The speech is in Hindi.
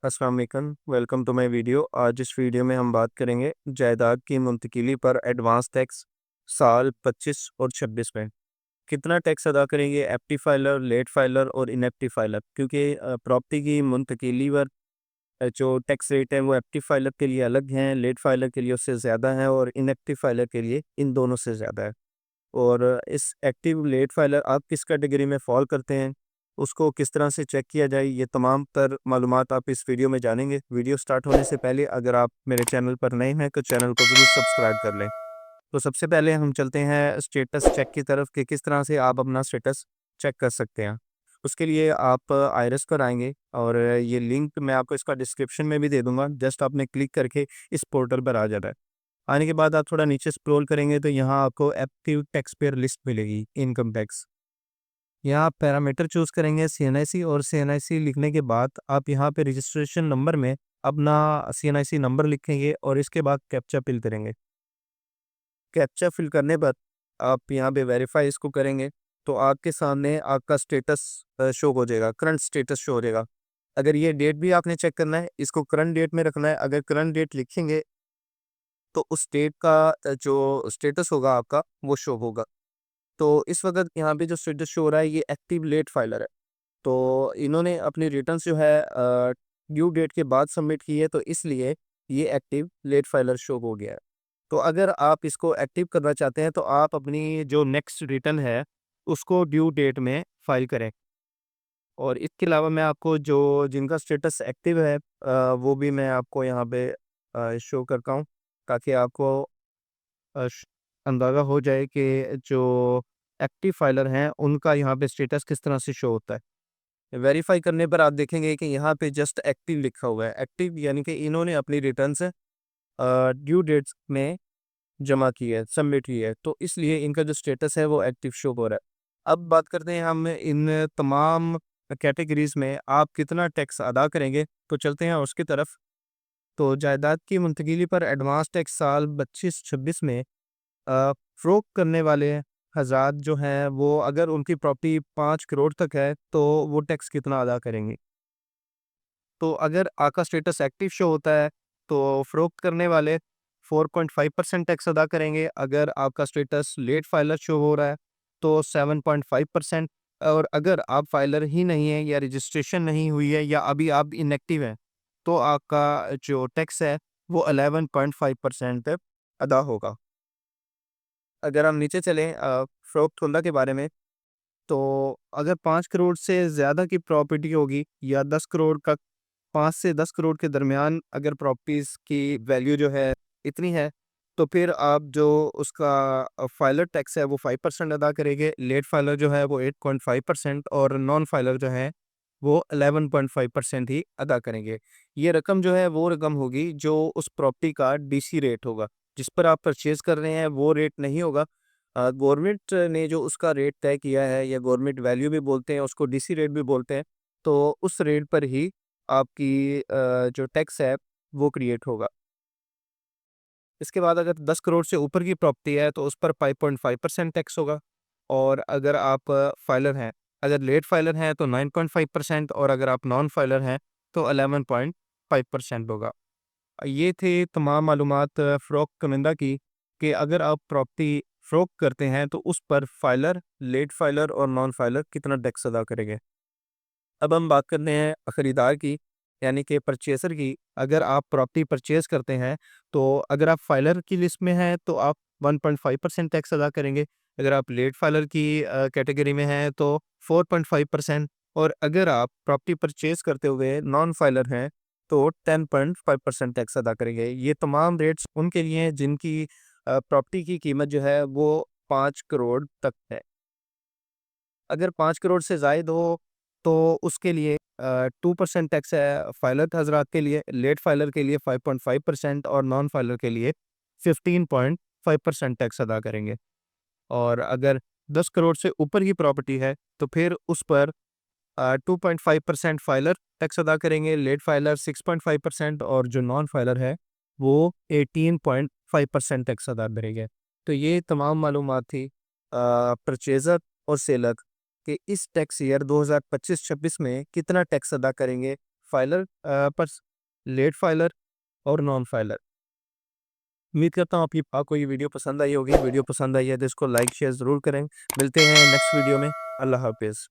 अस्सलाम वालेकुम, वेलकम टू माय वीडियो। आज इस वीडियो में हम बात करेंगे जायदाद की मुंतकिली पर एडवांस टैक्स साल 25 और 26 में कितना टैक्स अदा करेंगे एप्टी फाइलर, लेट फाइलर और इनएप्टी फाइलर। क्योंकि प्रॉपर्टी की मुंतकिली पर जो टैक्स रेट है वो एप्टी फाइलर के लिए अलग हैं, लेट फाइलर के लिए उससे ज़्यादा है और इनएप्टी फाइलर के लिए इन दोनों से ज़्यादा है। और इस एक्टिव लेट फाइलर आप किस कैटेगरी में फ़ॉल करते हैं, उसको किस तरह से चेक किया जाए, ये तमाम तर मालूमात आप इस वीडियो में जानेंगे। वीडियो स्टार्ट होने से पहले अगर आप मेरे चैनल पर नए हैं तो चैनल को ज़रूर सब्सक्राइब कर लें। तो सबसे पहले हम चलते हैं स्टेटस चेक की तरफ कि किस तरह से आप अपना स्टेटस चेक कर सकते हैं। उसके लिए आप आईरिस पर आएँगे और ये लिंक मैं आपको इसका डिस्क्रिप्शन में भी दे दूँगा। जस्ट आपने क्लिक करके इस पोर्टल पर आ जाना है। आने के बाद आप थोड़ा नीचे स्क्रॉल करेंगे तो यहाँ आपको एक्टिव टैक्स पेयर लिस्ट मिलेगी, इनकम टैक्स। यहाँ आप पैरामीटर चूज़ करेंगे सीएनआईसी और सीएनआईसी लिखने के बाद आप यहाँ पे रजिस्ट्रेशन नंबर में अपना सीएनआईसी नंबर लिखेंगे और इसके बाद कैप्चा फिल करेंगे। कैप्चा फिल करने पर आप यहाँ पे वेरीफाई इसको करेंगे तो आपके सामने आपका स्टेटस शो हो जाएगा, करंट स्टेटस शो हो जाएगा। अगर ये डेट भी आपने चेक करना है, इसको करंट डेट में रखना है। अगर करंट डेट लिखेंगे तो उस डेट का जो स्टेटस होगा आपका वो शो होगा। तो इस वक़्त यहाँ पे जो स्टेटस शो हो रहा है ये एक्टिव लेट फाइलर है। तो इन्होंने अपनी रिटर्न्स जो है ड्यू डेट के बाद सबमिट की है, तो इसलिए ये एक्टिव लेट फाइलर शो हो गया है। तो अगर आप इसको एक्टिव करना चाहते हैं तो आप अपनी जो नेक्स्ट रिटर्न है उसको ड्यू डेट में फाइल करें। और इसके अलावा मैं आपको जो जिनका स्टेटस एक्टिव है वो भी मैं आपको यहाँ पे शो करता हूँ ताकि आपको अंदाज़ा हो जाए कि जो एक्टिव फाइलर हैं उनका यहाँ पे स्टेटस किस तरह से शो होता है। वेरीफाई करने पर आप देखेंगे कि यहाँ पे जस्ट एक्टिव लिखा हुआ है। एक्टिव यानी कि इन्होंने अपनी रिटर्न्स ड्यू डेट्स में जमा की है, सबमिट की है, तो इसलिए इनका जो स्टेटस है वो एक्टिव शो हो रहा है। अब बात करते हैं हम इन तमाम कैटेगरीज़ में आप कितना टैक्स अदा करेंगे, तो चलते हैं उसकी तरफ। तो जायदाद की मुंतकिली पर एडवांस टैक्स साल 25-26 में फ़रोख्त करने वाले हज़रात जो हैं वो अगर उनकी प्रॉपर्टी 5 करोड़ तक है तो वो टैक्स कितना अदा करेंगे। तो अगर आपका स्टेटस एक्टिव शो होता है तो फ़रोख्त करने वाले 4.5% टैक्स अदा करेंगे। अगर आपका स्टेटस लेट फाइलर शो हो रहा है तो 7.5%। और अगर आप फाइलर ही नहीं है या रजिस्ट्रेशन नहीं हुई है या अभी आप इनएक्टिव हैं तो आपका जो टैक्स है वो 11.5% अदा होगा। अगर हम नीचे चलें फ़रोख्त-खुल्दा के बारे में, तो अगर 5 करोड़ से ज़्यादा की प्रॉपर्टी होगी या 10 करोड़ का 5 से 10 करोड़ के दरमियान अगर प्रॉपर्टीज़ की वैल्यू जो है इतनी है, तो फिर आप जो उसका फाइलर टैक्स है वो 5% अदा करेंगे। लेट फाइलर जो है वो 8.5% और नॉन फाइलर जो है वो 11.5% ही अदा करेंगे। ये रकम जो है वो रकम होगी जो उस प्रॉपर्टी का डीसी रेट होगा। जिस पर आप परचेज़ कर रहे हैं वो रेट नहीं होगा। गवर्नमेंट ने जो उसका रेट तय किया है या गवर्नमेंट वैल्यू भी बोलते हैं, उसको डीसी रेट भी बोलते हैं, तो उस रेट पर ही आपकी जो टैक्स है वो क्रिएट होगा। इसके बाद अगर 10 करोड़ से ऊपर की प्रॉपर्टी है तो उस पर 5.5% टैक्स होगा। और अगर आप फाइलर हैं, अगर लेट फाइलर हैं तो 9.5% और अगर आप नॉन फाइलर हैं तो 11.5% होगा। ये थे तमाम मालूमात फ़रोख्त कुनिंदा की कि अगर आप प्रॉपर्टी फ़रोख्त करते हैं तो उस पर फाइलर, लेट फाइलर और नॉन फाइलर कितना टैक्स अदा करेंगे। अब हम बात करते हैं खरीदार की, यानी कि परचेज़र की। अगर आप प्रॉपर्टी परचेज़ करते हैं, तो अगर आप फाइलर की लिस्ट में हैं, तो आप 1.5% टैक्स अदा करेंगे। अगर आप लेट फाइलर की कैटेगरी में हैं, तो 4.5%। और अगर आप प्रॉपर्टी परचेज़ करते हुए नॉन फाइलर हैं, तो 10.5% टैक्स अदा करेंगे। ये तमाम रेट्स उनके लिए हैं जिनकी प्रॉपर्टी की कीमत जो है, वो 5 करोड़ तक है। अगर 5 करोड़ से ज़ायद हो, तो उसके लिए 2% टैक्स है फाइलर हज़रात के लिए, लेट फाइलर के लिए 5.5% और नॉन फाइलर के लिए 15.5% टैक्स अदा करेंगे। और अगर 10 करोड़ से ऊपर की प्रॉपर्टी है, तो फिर उस पर 2.5% फाइलर टैक्स अदा करेंगे, लेट फाइलर 6.5% और जो नॉन फाइलर है, वो 18.5% टैक्स अदा करेंगे। तो ये तमाम मालूमात थी परचेज़र और सेलर कि इस टैक्स ईयर 2025-26 में कितना टैक्स अदा करेंगे फाइलर पर लेट फाइलर और नॉन फाइलर। उम्मीद करता हूँ आपको ये वीडियो पसंद आई होगी। वीडियो पसंद आई है तो इसको लाइक शेयर ज़रूर करें। मिलते हैं नेक्स्ट वीडियो में। अल्लाह हाफ़िज़।